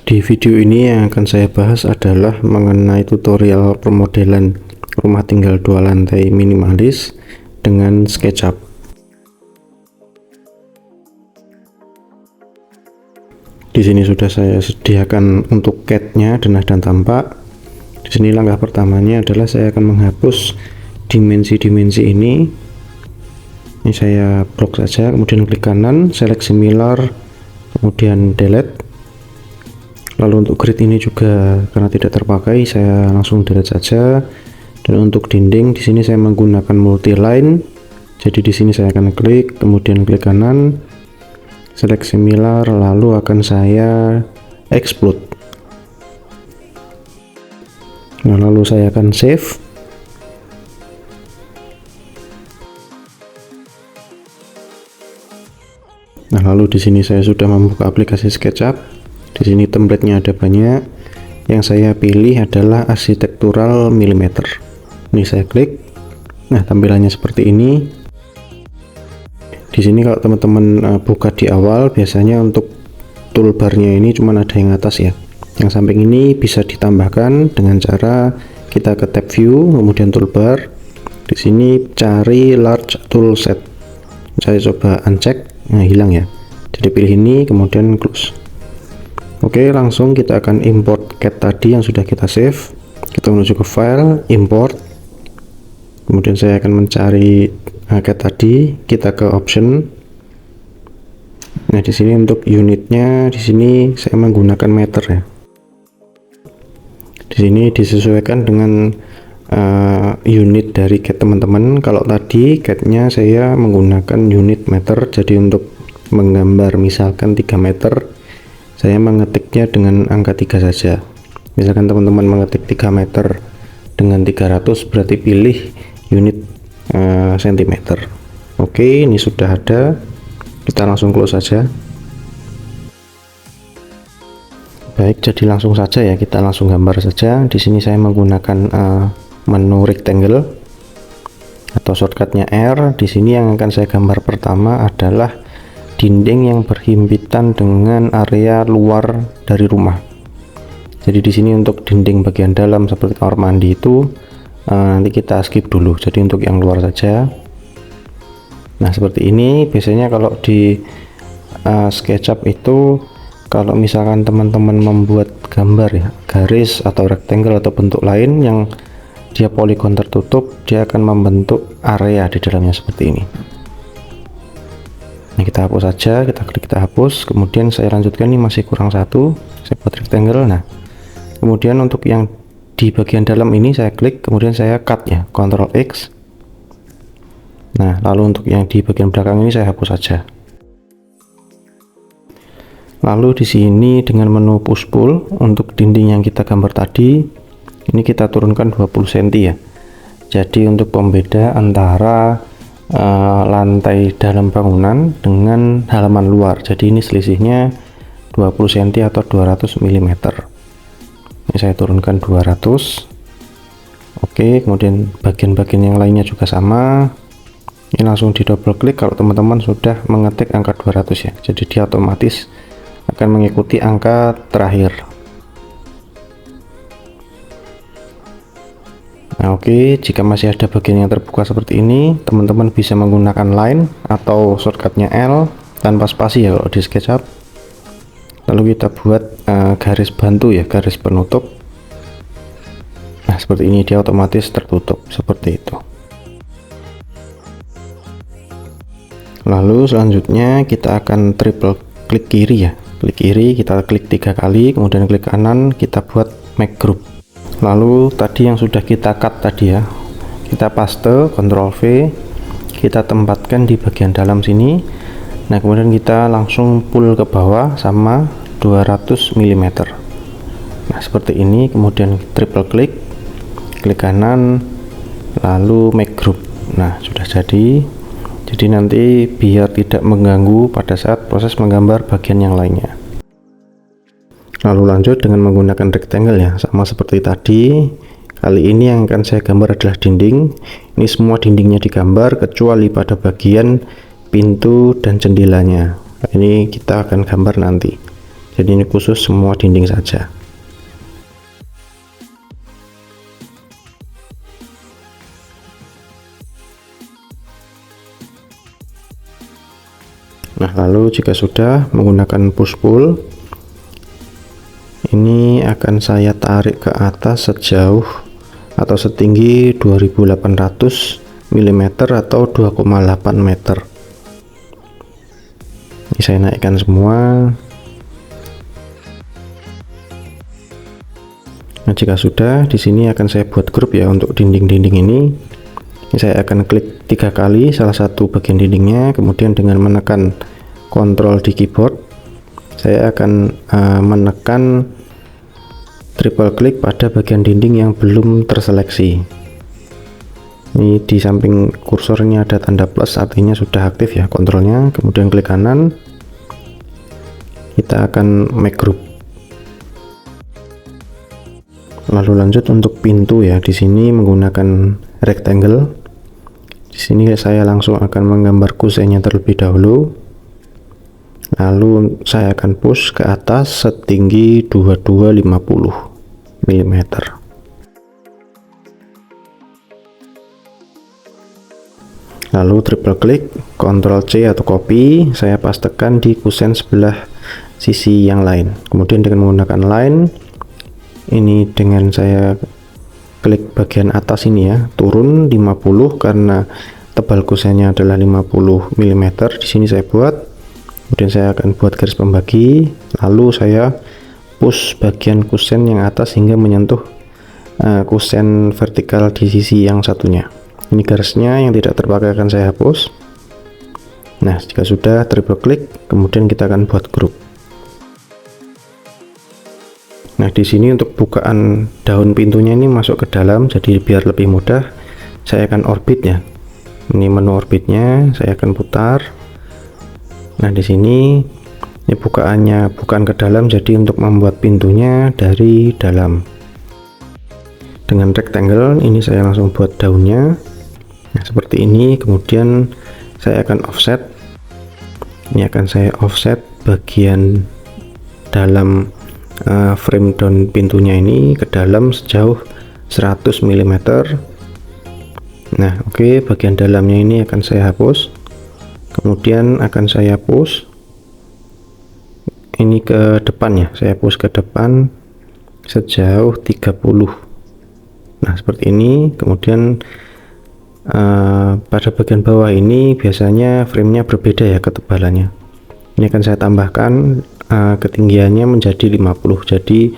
Di video ini yang akan saya bahas adalah mengenai tutorial pemodelan rumah tinggal 2 lantai minimalis dengan SketchUp. Di sini sudah saya sediakan untuk CAD-nya denah dan tampak. Di sini langkah pertamanya adalah saya akan menghapus dimensi-dimensi ini. Ini saya blok saja, kemudian klik kanan, select similar, kemudian delete. Lalu untuk grid ini juga karena tidak terpakai, saya langsung delete saja. Dan untuk dinding di sini saya menggunakan multi line. Jadi di sini saya akan klik, kemudian klik kanan, select similar, lalu akan saya explode. Nah, lalu saya akan save. Nah, lalu di sini saya sudah membuka aplikasi SketchUp. Di sini template-nya ada banyak. Yang saya pilih adalah arsitektural milimeter. Ini saya klik. Nah, tampilannya seperti ini. Di sini kalau teman-teman buka di awal, biasanya untuk toolbarnya ini cuma ada yang atas ya. Yang samping ini bisa ditambahkan dengan cara kita ke tab view, kemudian toolbar. Di sini cari large tool set. Saya coba uncheck, nah hilang ya. Jadi pilih ini, kemudian close. Oke, langsung kita akan import CAD tadi yang sudah kita save. Kita menuju ke file, import. Kemudian saya akan mencari CAD tadi, kita ke option. Nah, di sini untuk unitnya, di sini saya menggunakan meter ya. Di sini disesuaikan dengan unit dari CAD teman-teman. Kalau tadi CAD-nya saya menggunakan unit meter, jadi untuk menggambar misalkan 3 meter, saya mengetiknya dengan angka 3 saja. Misalkan teman-teman mengetik 3 meter dengan 300, berarti pilih unit cm. Oke, ini sudah ada. Kita langsung close saja. Baik, jadi langsung saja ya, kita langsung gambar saja. Di sini saya menggunakan menu rectangle atau shortcutnya R. Di sini yang akan saya gambar pertama adalah dinding yang berhimpitan dengan area luar dari rumah. Jadi di sini untuk dinding bagian dalam seperti kamar mandi itu nanti kita skip dulu. Jadi untuk yang luar saja. Nah, seperti ini biasanya kalau di SketchUp itu, kalau misalkan teman-teman membuat gambar ya, garis atau rectangle atau bentuk lain yang dia poligon tertutup, dia akan membentuk area di dalamnya seperti ini. Nah, kita hapus saja, kita klik, kita hapus, kemudian saya lanjutkan. Ini masih kurang satu, saya buat rectangle. Nah, kemudian untuk yang di bagian dalam ini saya klik, kemudian saya cut ya, Ctrl X. Nah, lalu untuk yang di bagian belakang ini saya hapus saja. Lalu di sini dengan menu push pull untuk dinding yang kita gambar tadi, ini kita turunkan 20 cm ya. Jadi untuk pembeda antara lantai dalam bangunan dengan halaman luar. Jadi ini selisihnya 20 cm atau 200 mm. Ini saya turunkan 200. Oke, kemudian bagian-bagian yang lainnya juga sama. Ini langsung di double klik kalau teman-teman sudah mengetik angka 200 ya. Jadi dia otomatis akan mengikuti angka terakhir. Nah, oke, jika masih ada bagian yang terbuka seperti ini, teman-teman bisa menggunakan line atau shortcutnya L tanpa spasi ya kalau di SketchUp. Lalu kita buat garis bantu ya, garis penutup. Nah, seperti ini dia otomatis tertutup seperti itu. Lalu selanjutnya kita akan triple klik kiri ya. Klik kiri, kita klik 3 kali, kemudian klik kanan, kita buat make group. Lalu tadi yang sudah kita cut tadi ya, kita paste, Ctrl V, kita tempatkan di bagian dalam sini. Nah, kemudian kita langsung pull ke bawah sama 200 mm. Nah, seperti ini, kemudian triple klik, klik kanan, lalu make group. Nah, sudah jadi. Jadi nanti biar tidak mengganggu pada saat proses menggambar bagian yang lainnya. Lalu lanjut dengan menggunakan rectangle ya, sama seperti tadi. Kali ini yang akan saya gambar adalah dinding. Ini semua dindingnya digambar kecuali pada bagian pintu dan jendelanya. Ini kita akan gambar nanti. jadi ini khusus semua dinding saja. Nah, lalu jika sudah menggunakan push pull, ini akan saya tarik ke atas sejauh atau setinggi 2800 mm atau 2,8 meter. Ini saya naikkan semua. Nah, jika sudah, di sini akan saya buat grup ya untuk dinding-dinding ini. Ini saya akan klik 3 kali salah satu bagian dindingnya, kemudian dengan menekan kontrol di keyboard, saya akan menekan triple klik pada bagian dinding yang belum terseleksi. Ini di samping kursornya ada tanda plus, artinya sudah aktif ya kontrolnya. Kemudian klik kanan, kita akan make group. Lalu lanjut untuk pintu ya, di sini menggunakan rectangle. Di sini saya langsung akan menggambar kusennya terlebih dahulu. Lalu saya akan push ke atas setinggi 2250 mm. Lalu triple klik, Ctrl C atau copy, saya pastekan di kusen sebelah sisi yang lain. Kemudian dengan menggunakan line, ini dengan saya klik bagian atas ini ya, turun 50 karena tebal kusennya adalah 50 mm. Di sini saya buat, kemudian saya akan buat garis pembagi, lalu saya push bagian kusen yang atas hingga menyentuh kusen vertikal di sisi yang satunya. Ini garisnya yang tidak terpakai akan saya hapus. Nah, jika sudah, triple klik, kemudian kita akan buat grup. Nah, di sini untuk bukaan daun pintunya ini masuk ke dalam, jadi biar lebih mudah, saya akan orbit ya. Ini menu orbitnya, saya akan putar. Nah, di sini ini bukaannya bukan ke dalam, jadi untuk membuat pintunya dari dalam. Dengan rectangle ini saya langsung buat daunnya. Nah, seperti ini. Kemudian saya akan offset. Ini akan saya offset bagian dalam frame daun pintunya ini ke dalam sejauh 100 mm. Nah, oke, bagian dalamnya ini akan saya hapus. Kemudian akan saya push ini ke depan ya, saya push ke depan sejauh 30. Nah, seperti ini. Kemudian pada bagian bawah ini biasanya framenya berbeda ya ketebalannya. Ini akan saya tambahkan ketinggiannya menjadi 50. Jadi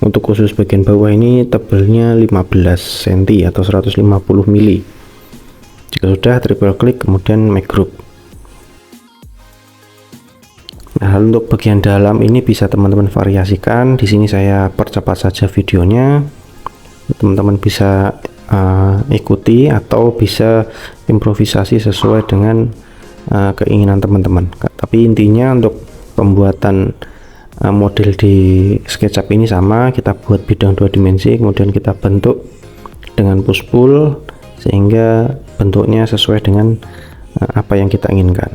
untuk khusus bagian bawah ini tebalnya 15 cm atau 150 mili. Jika sudah, triple klik, kemudian make group. Nah, untuk bagian dalam ini bisa teman-teman variasikan. Di sini saya percepat saja videonya. Teman-teman bisa ikuti atau bisa improvisasi sesuai dengan keinginan teman-teman. Tapi intinya untuk pembuatan model di SketchUp ini sama, kita buat bidang 2 dimensi, kemudian kita bentuk dengan push pull sehingga bentuknya sesuai dengan apa yang kita inginkan.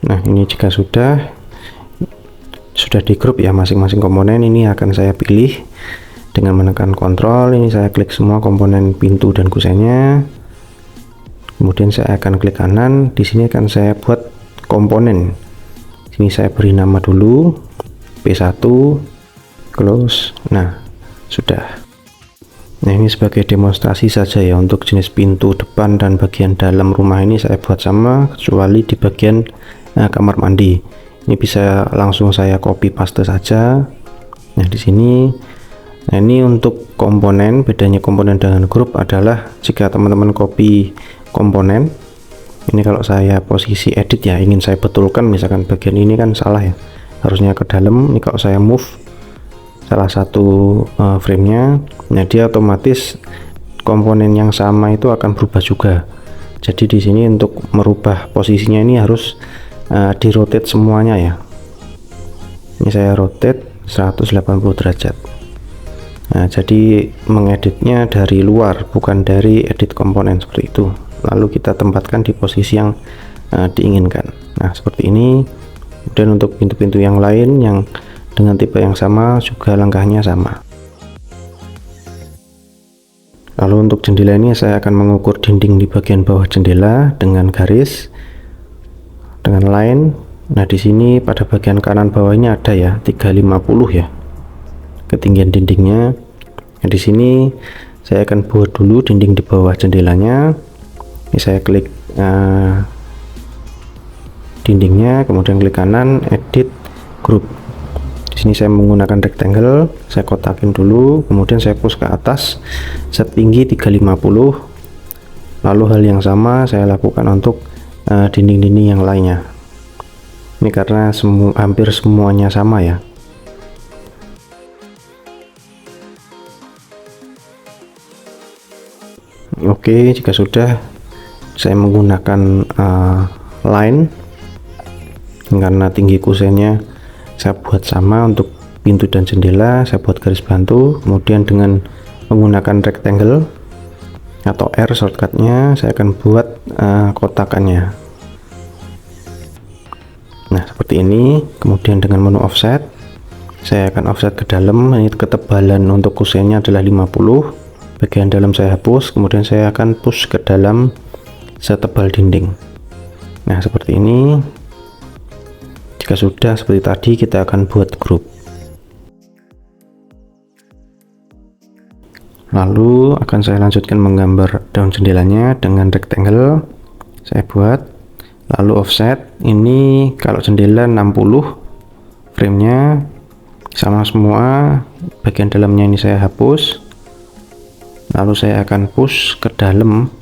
Nah, ini jika sudah di grup ya masing-masing komponen, ini akan saya pilih dengan menekan kontrol. Ini saya klik semua komponen pintu dan kusennya. Kemudian saya akan klik kanan. Di sini akan saya buat komponen. Sini saya beri nama dulu P1, close. Nah, sudah. Nah, ini sebagai demonstrasi saja ya, untuk jenis pintu depan dan bagian dalam rumah ini saya buat sama, kecuali di bagian kamar mandi. Ini bisa langsung saya copy paste saja. Nah, di sini Nah, ini untuk komponen. Bedanya komponen dengan grup adalah jika teman-teman copy komponen, ini kalau saya posisi edit ya, ingin saya betulkan, misalkan bagian ini kan salah ya, harusnya ke dalam. Ini kalau saya move salah satu framenya, nah dia otomatis komponen yang sama itu akan berubah juga. Jadi di sini untuk merubah posisinya ini harus di rotate semuanya ya. Ini saya rotate 180 derajat. Nah, jadi mengeditnya dari luar, bukan dari edit komponen seperti itu. Lalu kita tempatkan di posisi yang diinginkan. Nah, seperti ini. Kemudian untuk pintu-pintu yang lain yang dengan tipe yang sama juga langkahnya sama. Lalu untuk jendela ini saya akan mengukur dinding di bagian bawah jendela dengan garis, dengan line. Nah, di sini pada bagian kanan bawahnya ada ya 350 ya, ketinggian dindingnya. Nah, di sini saya akan buat dulu dinding di bawah jendelanya. Ini saya klik dindingnya, kemudian klik kanan, edit group. Di sini saya menggunakan rectangle, saya kotakin dulu, kemudian saya push ke atas setinggi 350. Lalu hal yang sama saya lakukan untuk dinding-dinding yang lainnya. Ini karena hampir semuanya sama ya. Oke, jika sudah, saya menggunakan line karena tinggi kusennya saya buat sama. Untuk pintu dan jendela saya buat garis bantu, kemudian dengan menggunakan rectangle atau R shortcutnya saya akan buat kotakannya. Nah, seperti ini. Kemudian dengan menu offset saya akan offset ke dalam. Ini ketebalan untuk kusennya adalah 50. Bagian dalam saya hapus, kemudian saya akan push ke dalam setebal dinding. Nah, seperti ini. Jika sudah seperti tadi, kita akan buat grup. Lalu akan saya lanjutkan menggambar daun jendelanya dengan rectangle. Saya buat, lalu offset. Ini kalau jendela 60, framenya sama semua. Bagian dalamnya ini saya hapus. Lalu saya akan push ke dalam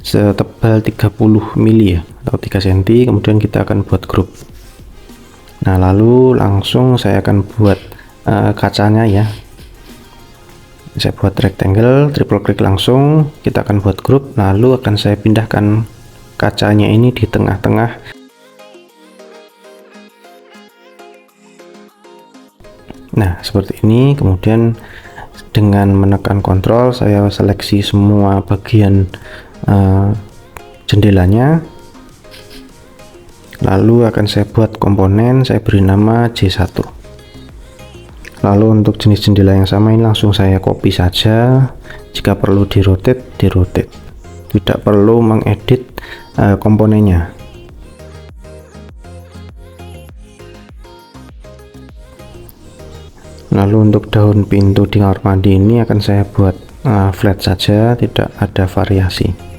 setebal 30 mili ya, atau 3 cm. Kemudian kita akan buat grup. Nah, lalu langsung saya akan buat kacanya ya. Saya buat rectangle, triple klik langsung, kita akan buat grup. Lalu akan saya pindahkan kacanya ini di tengah-tengah. Nah, seperti ini. Kemudian dengan menekan kontrol saya seleksi semua bagian jendelanya. Lalu akan saya buat komponen, saya beri nama J1. Lalu untuk jenis jendela yang sama ini langsung saya copy saja. Jika perlu di rotate, tidak perlu mengedit komponennya. Lalu untuk daun pintu di kamar mandi ini akan saya buat flat saja, tidak ada variasi.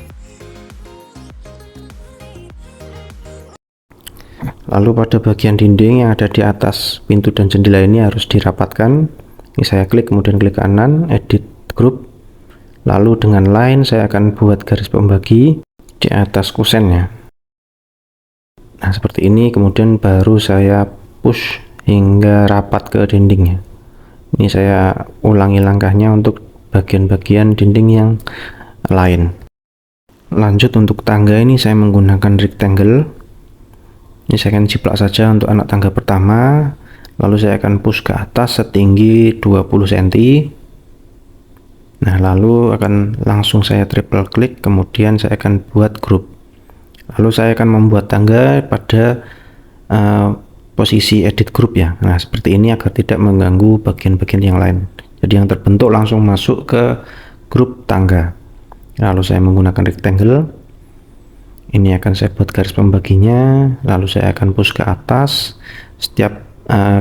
Lalu pada bagian dinding yang ada di atas pintu dan jendela ini harus dirapatkan. Ini saya klik, kemudian klik kanan, edit group. Lalu dengan line saya akan buat garis pembagi di atas kusennya. Nah, seperti ini. Kemudian baru saya push hingga rapat ke dindingnya. Ini saya ulangi langkahnya untuk bagian-bagian dinding yang lain. Lanjut untuk tangga ini saya menggunakan rectangle. Ini saya akan jiplak saja untuk anak tangga pertama. Lalu saya akan push ke atas setinggi 20 cm. Nah, lalu akan langsung saya triple klik, kemudian saya akan buat grup. Lalu saya akan membuat tangga pada posisi edit group ya. Nah, seperti ini agar tidak mengganggu bagian-bagian yang lain. Jadi yang terbentuk langsung masuk ke grup tangga. Lalu saya menggunakan rectangle. Ini akan saya buat garis pembaginya. Lalu saya akan push ke atas. Setiap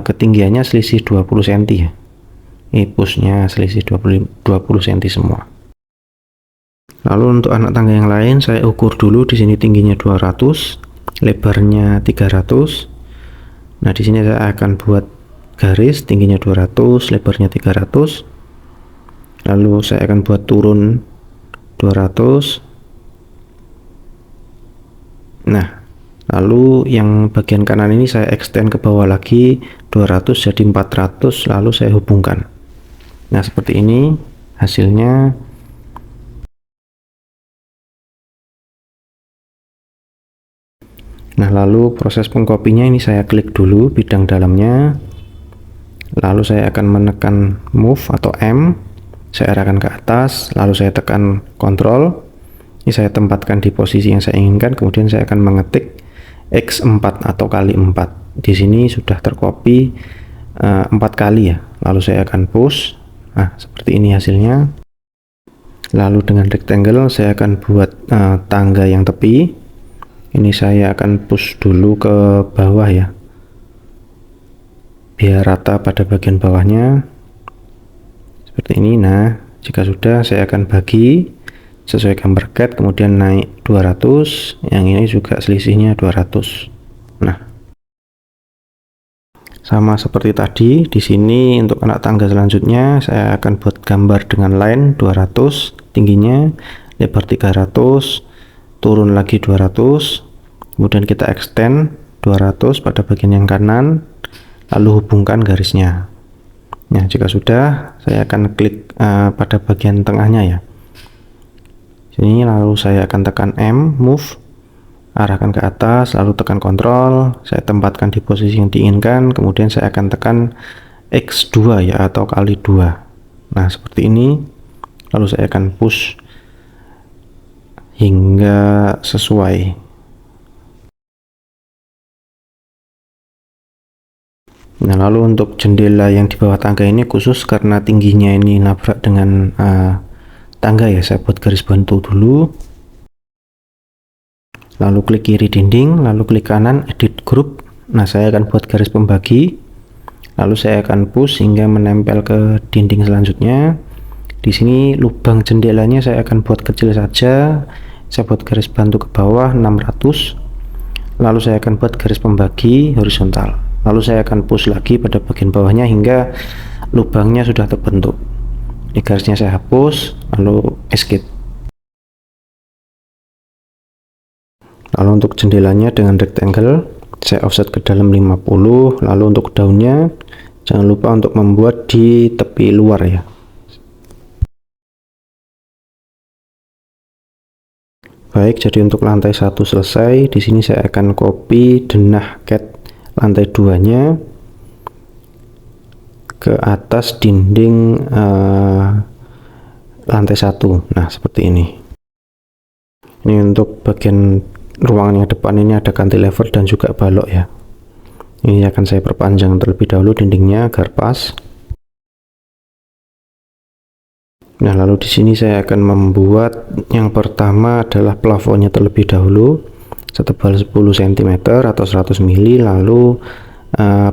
ketinggiannya selisih 20 cm ya. Ini pushnya selisih 20 cm semua. Lalu untuk anak tangga yang lain saya ukur dulu. Di sini tingginya 200, lebarnya 300. Nah, di sini saya akan buat garis tingginya 200, lebarnya 300. lalu saya akan buat turun 200. Nah, lalu yang bagian kanan ini saya extend ke bawah lagi 200 jadi 400, lalu saya hubungkan. Nah, seperti ini hasilnya. Nah, lalu proses pengkopinya ini saya klik dulu bidang dalamnya, lalu saya akan menekan move atau M, saya arahkan ke atas, lalu saya tekan Ctrl, ini saya tempatkan di posisi yang saya inginkan, kemudian saya akan mengetik X4 atau kali 4. Di sini sudah terkopi 4 kali ya, lalu saya akan push. Nah, seperti ini hasilnya. Lalu dengan rectangle saya akan buat tangga yang tepi. Ini saya akan push dulu ke bawah ya, biar rata pada bagian bawahnya seperti ini. Nah, jika sudah, saya akan bagi sesuai gambar cat, kemudian naik 200, yang ini juga selisihnya 200. Nah, sama seperti tadi, di sini untuk anak tangga selanjutnya saya akan buat gambar dengan line 200 tingginya, lebar 300, turun lagi 200, kemudian kita extend 200 pada bagian yang kanan, lalu hubungkan garisnya. Nah, jika sudah, saya akan klik pada bagian tengahnya ya. Sini, lalu saya akan tekan M, move, arahkan ke atas, lalu tekan Ctrl, saya tempatkan di posisi yang diinginkan, kemudian saya akan tekan X2 ya, atau kali 2. Nah, seperti ini. Lalu saya akan push hingga sesuai. Nah, lalu untuk jendela yang di bawah tangga ini khusus karena tingginya ini nabrak dengan tangga ya, saya buat garis bantu dulu. Lalu klik kiri dinding, lalu klik kanan edit group. Nah, saya akan buat garis pembagi, lalu saya akan push hingga menempel ke dinding selanjutnya. Di sini lubang jendelanya saya akan buat kecil saja, saya buat garis bantu ke bawah 600, lalu saya akan buat garis pembagi horizontal, lalu saya akan push lagi pada bagian bawahnya hingga lubangnya sudah terbentuk. Ini garisnya saya hapus, lalu escape. Lalu untuk jendelanya dengan rectangle saya offset ke dalam 50, lalu untuk daunnya jangan lupa untuk membuat di tepi luar ya. Baik, jadi untuk lantai 1 selesai. Di sini saya akan copy denah cat lantai 2-nya ke atas dinding lantai 1. Nah, seperti ini. Ini untuk bagian ruangan yang depan ini ada cantilever dan juga balok ya. Ini akan saya perpanjang terlebih dahulu dindingnya agar pas. Nah, lalu di sini saya akan membuat yang pertama adalah plafonnya terlebih dahulu setebal 10 cm atau 100 mili, lalu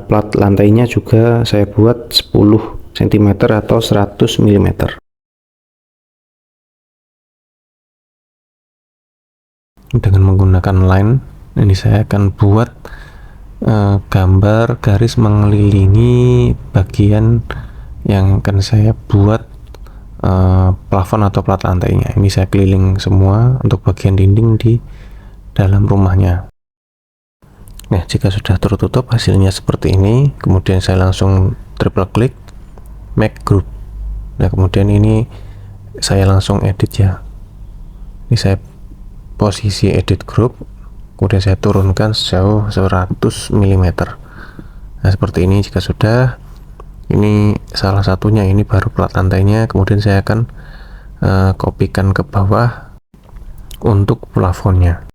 plat lantainya juga saya buat 10 cm atau 100 mm. Dengan menggunakan line ini saya akan buat gambar garis mengelilingi bagian yang akan saya buat plafon atau plat lantainya. Ini saya keliling semua untuk bagian dinding di dalam rumahnya. Nah, jika sudah tertutup hasilnya seperti ini, kemudian saya langsung triple klik make group. Nah, kemudian ini saya langsung edit ya. Ini saya posisi edit group, kemudian saya turunkan sejauh 100 mm. Nah, seperti ini. Jika sudah, ini salah satunya, ini baru plat lantainya, kemudian saya akan kopikan ke bawah untuk plafonnya.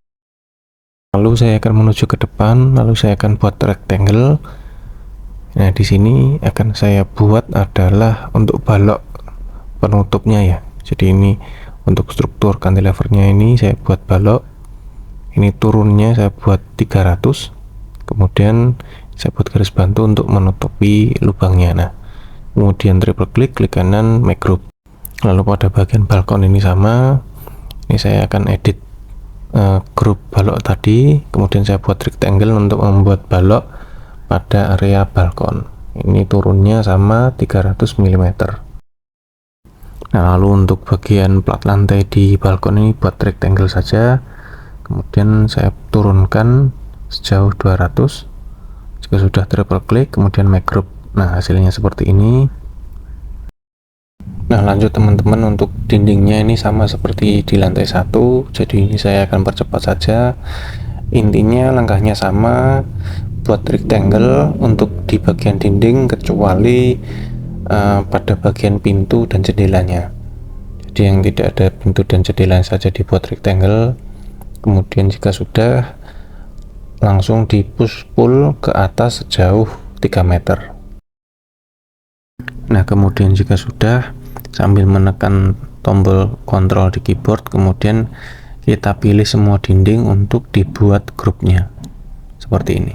Lalu saya akan menuju ke depan, lalu saya akan buat rectangle. Nah, di sini akan saya buat adalah untuk balok penutupnya ya. Jadi ini untuk struktur cantilevernya ini saya buat balok. Ini turunnya saya buat 300. Kemudian saya buat garis bantu untuk menutupi lubangnya. Nah, kemudian triple klik, klik kanan, make group. Lalu pada bagian balkon ini sama, ini saya akan edit grup balok tadi, kemudian saya buat rectangle untuk membuat balok pada area balkon. Ini turunnya sama 300 mm. Nah, lalu untuk bagian plat lantai di balkon ini buat rectangle saja, kemudian saya turunkan sejauh 200. Jika sudah triple klik, kemudian make group. Nah, hasilnya seperti ini. Nah, lanjut teman-teman, untuk dindingnya ini sama seperti di lantai 1, jadi ini saya akan percepat saja. Intinya langkahnya sama, buat rectangle untuk di bagian dinding kecuali pada bagian pintu dan jendelanya. Jadi yang tidak ada pintu dan jendela saja dibuat rectangle. Kemudian jika sudah, langsung di push pull ke atas sejauh 3 meter. Nah, kemudian jika sudah, sambil menekan tombol kontrol di keyboard, kemudian kita pilih semua dinding untuk dibuat grupnya seperti ini.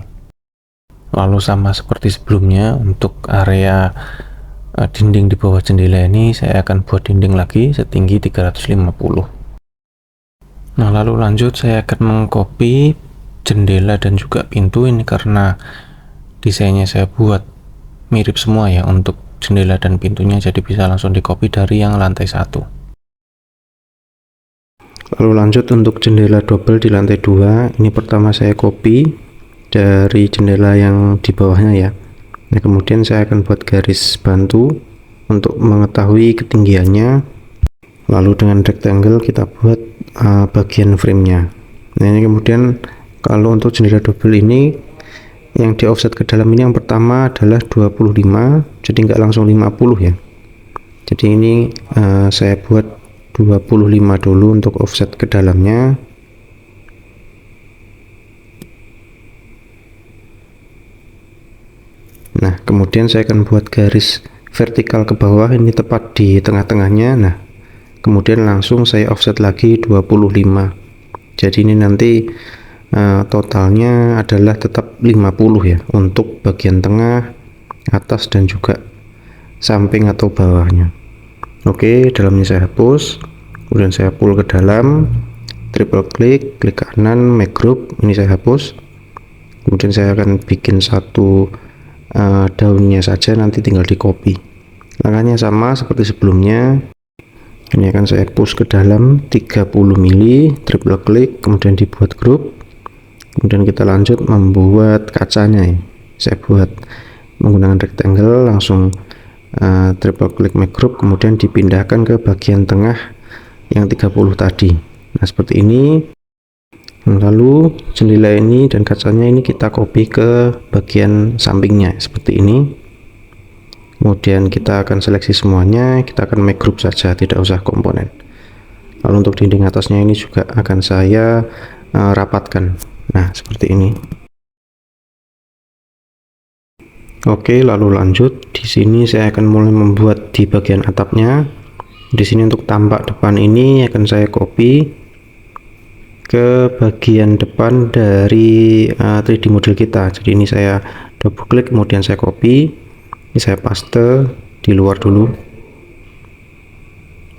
Lalu sama seperti sebelumnya, untuk area dinding di bawah jendela ini saya akan buat dinding lagi setinggi 350. Nah, lalu lanjut saya akan mengcopy jendela dan juga pintu ini karena desainnya saya buat mirip semua ya untuk jendela dan pintunya, jadi bisa langsung di copy dari yang lantai 1. Lalu lanjut untuk jendela double di lantai 2, ini pertama saya copy dari jendela yang di bawahnya ya. Nah, kemudian saya akan buat garis bantu untuk mengetahui ketinggiannya. Lalu dengan rectangle kita buat bagian framenya. Nah, ini kemudian kalau untuk jendela double ini yang di offset ke dalam ini, yang pertama adalah 25, jadi nggak langsung 50 ya. Jadi ini saya buat 25 dulu untuk offset ke dalamnya. Nah, kemudian saya akan buat garis vertikal ke bawah, ini tepat di tengah-tengahnya. Nah, kemudian langsung saya offset lagi 25. Jadi ini nanti totalnya adalah tetap 50 ya untuk bagian tengah, atas dan juga samping atau bawahnya. Oke, dalamnya saya hapus, kemudian saya pull ke dalam, triple klik, klik kanan, make group, ini saya hapus. Kemudian saya akan bikin satu daunnya saja, nanti tinggal di copy. Langkahnya sama seperti sebelumnya. Ini akan saya push ke dalam 30 mili, triple klik, kemudian dibuat grup. Kemudian kita lanjut membuat kacanya ya. Saya buat menggunakan rectangle, langsung triple klik make group, kemudian dipindahkan ke bagian tengah yang 30 tadi. Nah, seperti ini. Lalu jendela ini dan kacanya ini kita copy ke bagian sampingnya seperti ini. Kemudian kita akan seleksi semuanya, kita akan make group saja, tidak usah komponen. Lalu untuk dinding atasnya ini juga akan saya rapatkan. Nah, seperti ini. Oke, lalu lanjut. Di sini saya akan mulai membuat di bagian atapnya. Di sini untuk tampak depan ini akan saya copy ke bagian depan dari 3D model kita. Jadi ini saya double klik, kemudian saya copy, ini saya paste di luar dulu,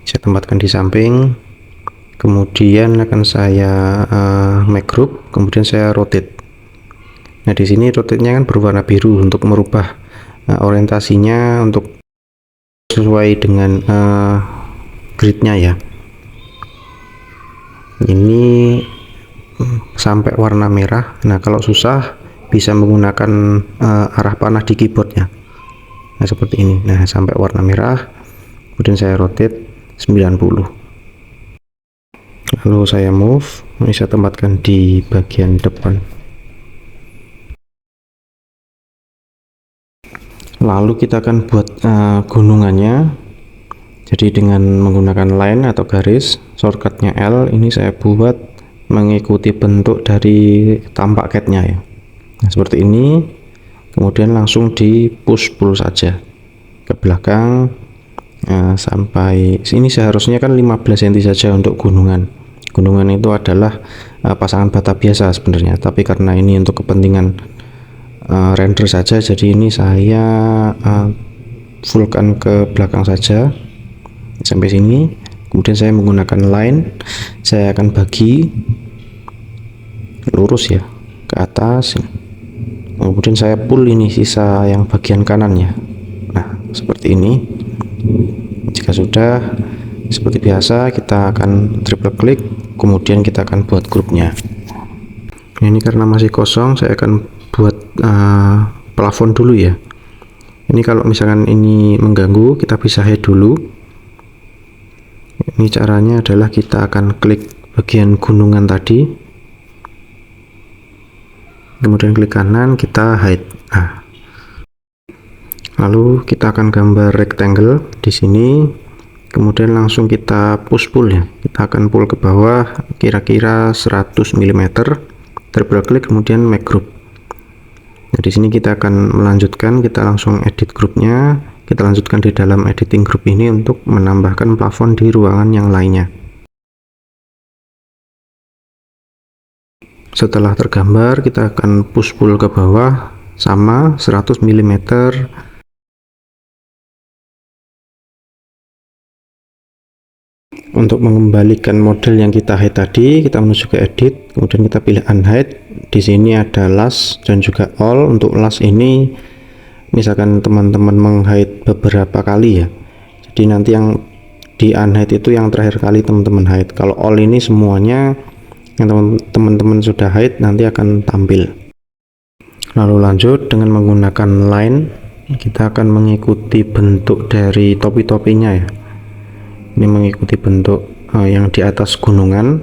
saya tempatkan di samping, kemudian akan saya make group, kemudian saya rotate. Nah, di sini rotate-nya kan berwarna biru untuk merubah orientasinya untuk sesuai dengan gridnya ya. Ini sampai warna merah. Nah, kalau susah bisa menggunakan arah panah di keyboardnya. Nah, seperti ini. Nah, sampai warna merah, kemudian saya rotate 90. Lalu saya move, ini saya tempatkan di bagian depan. Lalu kita akan buat gunungannya. Jadi dengan menggunakan line atau garis, shortcutnya L, ini saya buat mengikuti bentuk dari tampak catnya ya. Nah, seperti ini. Kemudian langsung di push pull saja ke belakang sampai sini. Seharusnya kan 15 cm saja untuk gunungan. Gunungan itu adalah pasangan bata biasa sebenarnya, tapi karena ini untuk kepentingan render saja, jadi ini saya fullkan ke belakang saja sampai sini. Kemudian saya menggunakan line, saya akan bagi lurus ya ke atas. Kemudian saya pull ini sisa yang bagian kanan ya. Nah, seperti ini. Jika jika sudah, seperti biasa kita akan triple klik, kemudian kita akan buat grupnya. Ini karena masih kosong, saya akan buat plafon dulu ya. Ini kalau misalkan ini mengganggu, kita bisa hide dulu. Ini caranya adalah kita akan klik bagian gunungan tadi, kemudian klik kanan, kita hide. Lalu kita akan gambar rectangle di sini, kemudian langsung kita push pull ya. Kita akan pull ke bawah kira-kira 100 mm, triple klik, kemudian make group. Nah, di sini kita akan melanjutkan, kita langsung edit grupnya. Kita lanjutkan di dalam editing group ini untuk menambahkan plafon di ruangan yang lainnya. Setelah tergambar, kita akan push pull ke bawah sama 100 mm. Untuk mengembalikan model yang kita hide tadi, kita menuju ke edit, kemudian kita pilih unhide. Di sini ada last dan juga all. Untuk last ini misalkan teman-teman menghide beberapa kali ya, jadi nanti yang di unhide itu yang terakhir kali teman-teman hide. Kalau all ini semuanya yang teman-teman sudah hide nanti akan tampil. Lalu lanjut dengan menggunakan line, kita akan mengikuti bentuk dari topi-topinya ya. Ini mengikuti bentuk yang di atas gunungan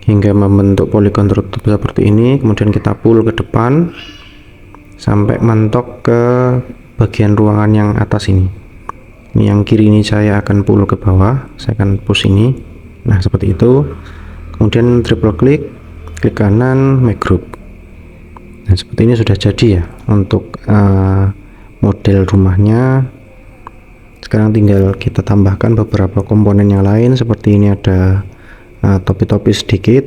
hingga membentuk poligon tertutup seperti ini. Kemudian kita pull ke depan sampai mentok ke bagian ruangan yang atas ini. Ini yang kiri ini saya akan pull ke bawah, saya akan push ini. Nah, seperti itu. Kemudian triple klik, klik kanan, make group. Nah, seperti ini sudah jadi ya untuk model rumahnya. Sekarang tinggal kita tambahkan beberapa komponen yang lain, seperti ini ada topi-topi sedikit.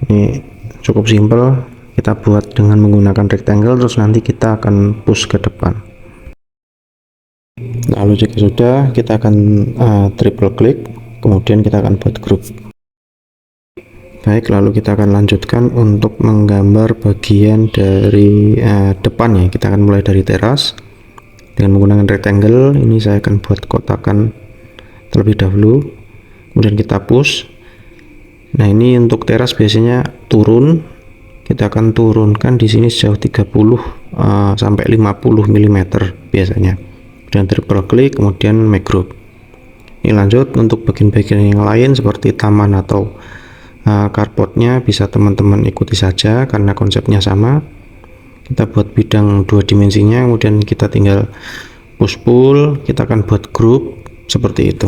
Ini cukup simpel. Kita buat dengan menggunakan rectangle, terus nanti kita akan push ke depan. Lalu jika sudah, kita akan triple klik, kemudian kita akan buat grup. Baik, lalu kita akan lanjutkan untuk menggambar bagian dari depan ya. Kita akan mulai dari teras dengan menggunakan rectangle. Ini saya akan buat kotakan terlebih dahulu, kemudian kita push. Nah, ini untuk teras biasanya turun. Kita akan turunkan di sini sejauh 30 sampai 50 mm biasanya. Dan triple klik, kemudian make group. Ini lanjut untuk bagian-bagian yang lain seperti taman atau carportnya bisa teman-teman ikuti saja karena konsepnya sama. Kita buat bidang 2 dimensinya, kemudian kita tinggal push pull. Kita akan buat grup seperti itu.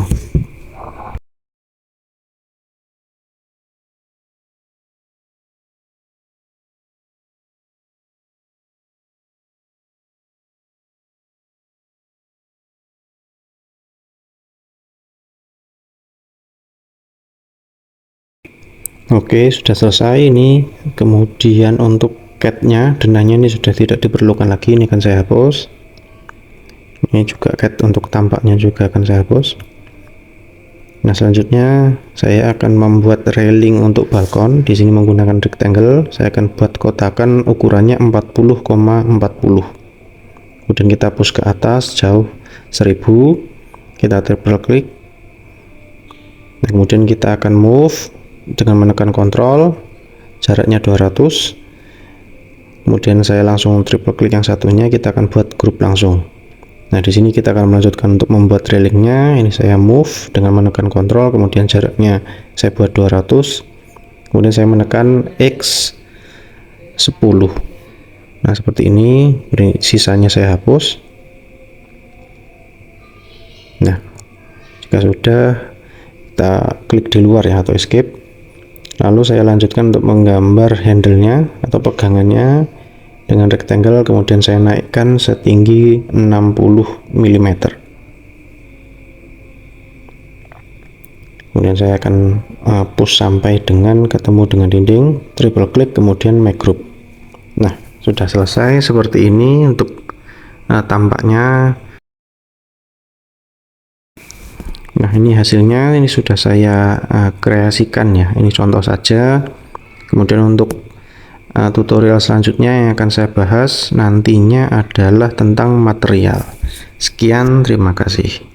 Oke, sudah selesai ini. Kemudian untuk catnya, denahnya ini sudah tidak diperlukan lagi, ini akan saya hapus. Ini juga cat untuk tampaknya juga akan saya hapus. Nah, selanjutnya saya akan membuat railing untuk balkon. Di sini menggunakan rectangle, saya akan buat kotakan ukurannya 40,40. Kemudian kita push ke atas jauh 1000. Kita triple klik. Nah, kemudian kita akan move dengan menekan kontrol, jaraknya 200. Kemudian saya langsung triple klik yang satunya, kita akan buat grup langsung. Nah, di sini kita akan melanjutkan untuk membuat railingnya. Ini saya move dengan menekan kontrol, kemudian jaraknya saya buat 200. Kemudian saya menekan X 10. Nah, seperti ini. Sisanya saya hapus. Nah, jika sudah, kita klik di luar ya atau escape. Lalu saya lanjutkan untuk menggambar handle-nya atau pegangannya dengan rectangle, kemudian saya naikkan setinggi 60 mm. Kemudian saya akan push sampai dengan ketemu dengan dinding, triple klik, kemudian make group. Nah, sudah selesai seperti ini untuk tampaknya. Nah, ini hasilnya, ini sudah saya kreasikan ya. Ini contoh saja. Kemudian untuk tutorial selanjutnya yang akan saya bahas nantinya adalah tentang material. Sekian, terima kasih.